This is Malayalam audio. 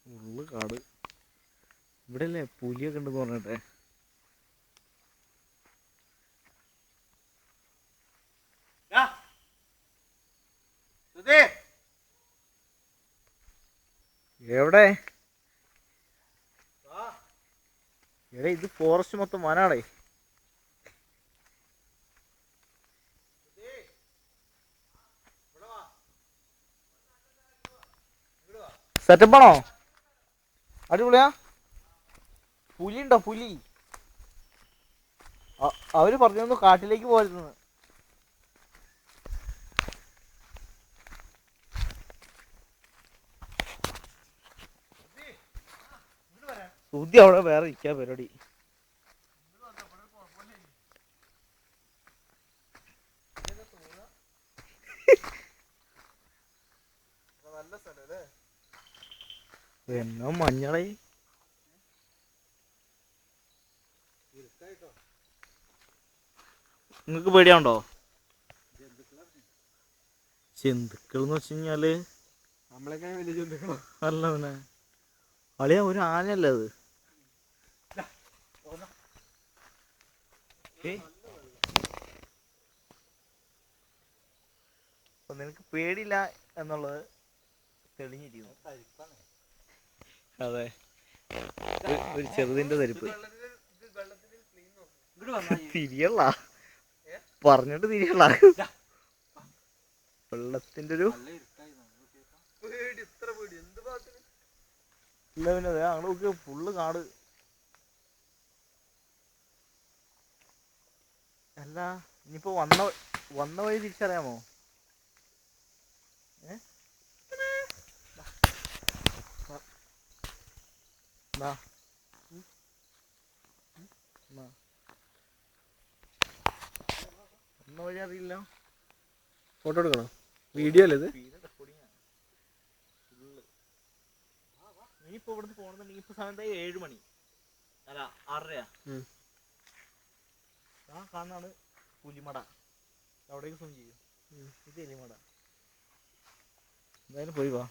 ഉള്ളു കാട്. ഇവിടെ അല്ലേ പുലിയൊക്കെ ഉണ്ടെന്ന് പറഞ്ഞിട്ടെ. എവിടെ എടേ, ഇത് ഫോറസ്റ്റ് മൊത്തം വനാടേ. സെറ്റപ്പാണോ? അടിപൊളിയാ. പുലി ഉണ്ടോ? പുലി അവര് പറഞ്ഞു കാട്ടിലേക്ക് പോരുന്നു. സുധി അവിടെ വേറെ ഇരിക്കാ പരിപാടി. എന്നാ മഞ്ഞളേ. നിങ്ങക്ക് പേടിയാണ്ടോ? ജന്തുക്കൾ എന്ന് വെച്ച് കഴിഞ്ഞാല് നമ്മളൊക്കെ വലിയ ജന്തുക്കളോ? അല്ല പിന്നെ അളിയാ, ഒരു ആനയല്ലേ അത്? അപ്പൊ നിനക്ക് പേടിയില്ല എന്നുള്ളത് തെളിഞ്ഞിരിക്കുന്നു. അതെ, ഒരു ചെറുതിന്റെ തരിപ്പ്. തിരിയല്ല, പറഞ്ഞിട്ട് തിരിയല്ല. വെള്ളത്തിന്റെ ഒരു ഇല്ല പിന്നെ അങ്ങോട്ട് ഫുള്ള് കാട്. അല്ല, ഇനിയിപ്പോ വന്ന വഴി തിരിച്ചറിയാമോ? വന്ന വഴി അറിയില്ല. ഫോട്ടോ എടുക്കണോ? വീഡിയോ അല്ലേ ഇത്? ഇനിയിപ്പോ ഇവിടുന്ന് പോകണമെന്നുണ്ടെങ്കിൽ ഇപ്പൊ സമയത്തായി 7 മണി, അല്ല 6:30. ആ കാണാണ് പുലിമട. അവിടേക്ക് സൂം ചെയ്യും. ഇത് എലിമട. എന്തായാലും പോയി വാ.